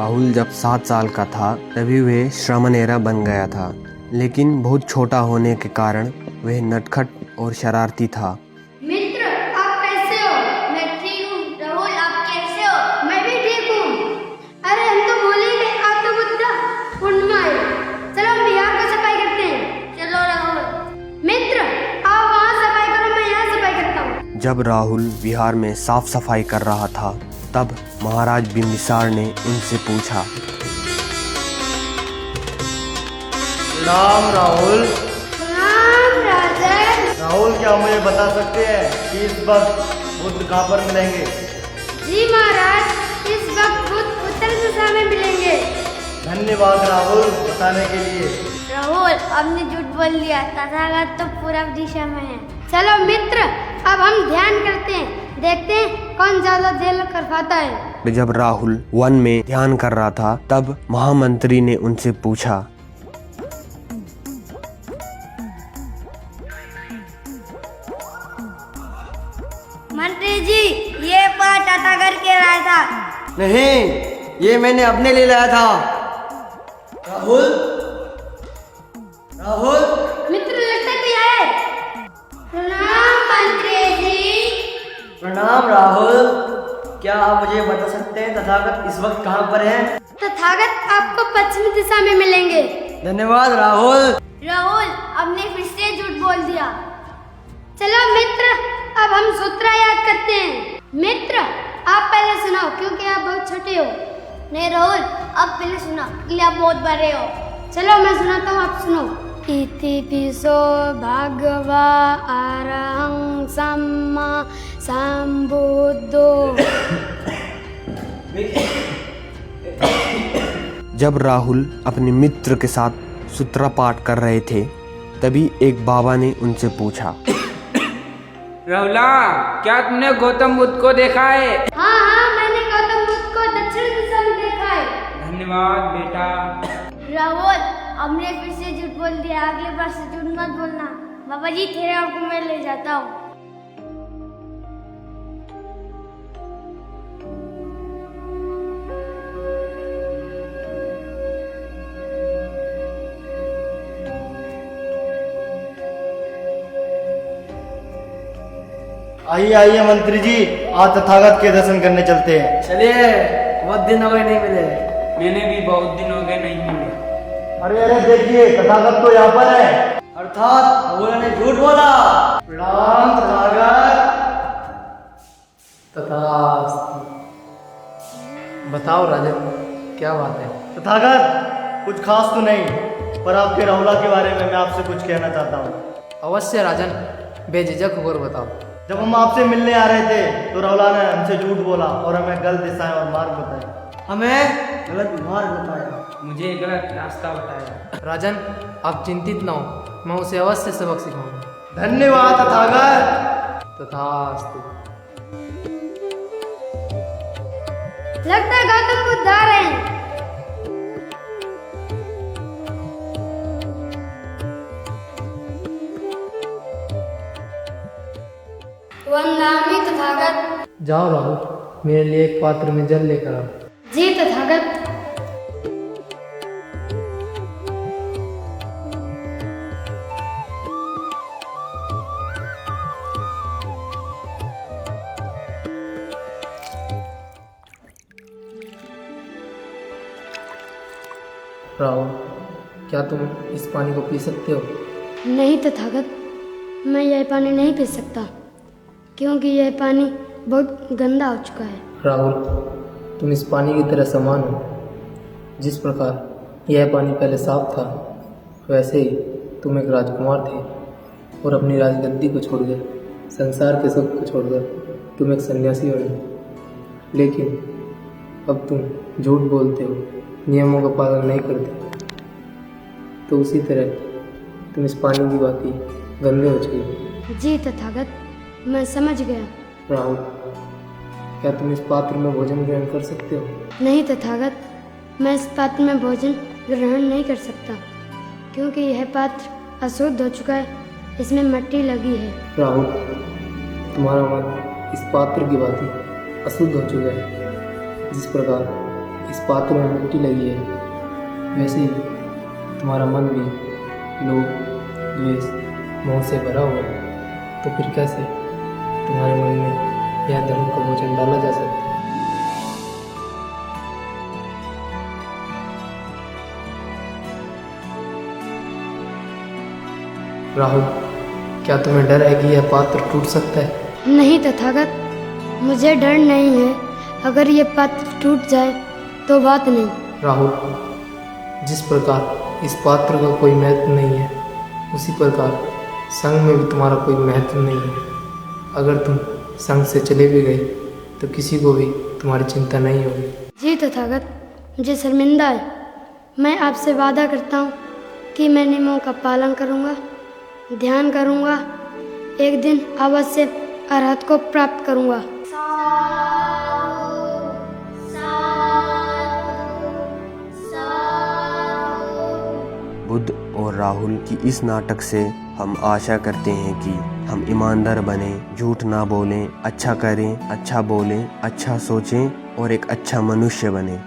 राहुल जब 7 साल का था तभी वह श्रमणेरा बन गया था, लेकिन बहुत छोटा होने के कारण वह नटखट और शरारती था। मित्र, आप कैसे हो? मैं ठीक हूँ। राहुल, आप कैसे हो? मैं भी ठीक हूँ। अरे हम तो भूल ही गए, आप तो बुद्ध पूर्णिमा है। चलो हम बिहार को सफाई करते हैं। चलो राहुल। मित्र, आप वहाँ सफाई करो, मैं यहाँ सफाई करता हूँ। जब राहुल बिहार में साफ सफाई कर रहा था तब महाराज बिंबिसार ने उनसे पूछा। प्रणाम राहुल। प्रणाम राजन। राहुल, क्या मुझे बता सकते हैं कि इस वक्त बुद्ध कहाँ पर मिलेंगे? जी महाराज, इस वक्त बुद्ध उत्तर दिशा में मिलेंगे। धन्यवाद राहुल बताने के लिए। राहुल, आपने झूठ बोल दिया। तथागत तो पूर्व दिशा में है। चलो मित्र, अब हम ध्यान करते हैं, देखते हैं कौन ज्यादा जेल कर पाता है। जब राहुल वन में ध्यान कर रहा था तब महामंत्री ने उनसे पूछा। मंत्री जी, ये पाठ तथागत के लाया था। नहीं, ये मैंने अपने लिए लाया था। राहुल, राहुल। मित्र, लगता कोई आए। प्रणाम मंत्री जी। प्रणाम राहुल। क्या आप मुझे बता सकते हैं तथागत इस वक्त कहाँ पर हैं? तथागत आपको पश्चिमी दिशा में मिलेंगे। धन्यवाद राहुल। राहुल, आपने फिर से झूठ बोल दिया। चलो मित्र, अब हम सूत्र याद करते हैं। मित्र, आप पहले सुनाओ क्योंकि आप बहुत छोटे हो। नहीं राहुल, आप पहले सुनाओ क्योंकि आप बहुत बड़े हो। चलो मैं सुनाता हूँ, आप सुनो। इति पिसो भगवा अरहं सम्मा संबुद्धो। जब राहुल अपने मित्र के साथ सूत्र पाठ कर रहे थे तभी एक बाबा ने उनसे पूछा। राहुला, क्या तुमने गौतम बुद्ध को देखा है? हाँ हाँ, मैंने गौतम बुद्ध को दक्षिण दिशा में देखा है। धन्यवाद बेटा। राहुल, हमने फिर से झूठ बोल दिया। अगली बार से झूठ मत बोलना। बाबा जी, तेरे आपको मैं ले जाता हूँ। आइए आइए मंत्री जी, आज तथागत के दर्शन करने चलते हैं। चलिए, बहुत दिन हो गए नहीं मिले। मैंने भी बहुत दिन हो गए नहीं मिले। अरे अरे देखिए, तथागत तो यहाँ पर है। अर्थात राहुल ने झूठ बोला। प्रणाम तथागत। तथास्तु। बताओ राजन, क्या बात है? तथागत, कुछ खास तो नहीं, पर आपके राहुला के बारे में मैं आपसे कुछ कहना चाहता हूँ। अवश्य राजन, बेझिझक होकर बताओ। जब हम आपसे मिलने आ रहे थे तो राहुला ने हमसे झूठ बोला और हमें गलत दिशाएं और मार्ग बताए। हमें गलत मार्ग बताया, मुझे गलत रास्ता बताया। राजन, आप चिंतित न हो, मैं उसे अवश्य सबक सिखाऊंगा। धन्यवाद तथागत। तथास्तु। लगता है गौतम बुद्ध आ रहे हैं। वंदनामि तथागत। जाओ राहुल, मेरे लिए एक पात्र में जल लेकर आओ। जी तथागत। राहुल, क्या तुम इस पानी को पी सकते हो? नहीं तथागत, मैं यह पानी नहीं पी सकता क्योंकि यह पानी बहुत गंदा हो चुका है। राहुल, तुम इस पानी की तरह समान हो। जिस प्रकार यह पानी पहले साफ था, वैसे ही तुम एक राजकुमार थे और अपनी राजगद्दी को छोड़कर, संसार के सुख को छोड़कर तुम एक सन्यासी बने। लेकिन अब तुम झूठ बोलते हो, नियमों का पालन नहीं करते, तो उसी तरह तुम इस पानी की भांति गंदे हो चुके। जी तथागत, मैं समझ गया। राहुल, क्या तुम इस पात्र में भोजन ग्रहण कर सकते हो? नहीं तथागत, मैं इस पात्र में भोजन ग्रहण नहीं कर सकता क्योंकि यह पात्र अशुद्ध हो चुका है, इसमें मिट्टी लगी है। राहुल, तुम्हारा मन इस पात्र की भांति अशुद्ध हो चुका है। जिस प्रकार इस पात्र में मिट्टी लगी है, वैसे ही तुम्हारा मन भी लोभ, द्वेष, मोह से भरा हुआ है। तो फिर कैसे तुम्हारे मन में यह धर्म का वचन डाला जा सकता है? राहुल, क्या तुम्हें डर है कि यह पात्र टूट सकता है? नहीं तथागत, मुझे डर नहीं है। अगर ये पात्र टूट जाए तो बात नहीं। राहुल, जिस प्रकार इस पात्र का कोई महत्व नहीं है, उसी प्रकार संघ में भी तुम्हारा कोई महत्व नहीं है। अगर तुम संघ से चले भी गए तो किसी को भी तुम्हारी चिंता नहीं होगी। जी तथागत, मुझे शर्मिंदा है। मैं आपसे वादा करता हूँ कि मैं नियमों का पालन करूँगा, ध्यान करूँगा, एक दिन अवश्य अरहत को प्राप्त करूँगा। बुद्ध और राहुल की इस नाटक से हम आशा करते हैं कि हम ईमानदार बने, झूठ ना बोलें, अच्छा करें, अच्छा बोलें, अच्छा सोचें और एक अच्छा मनुष्य बने।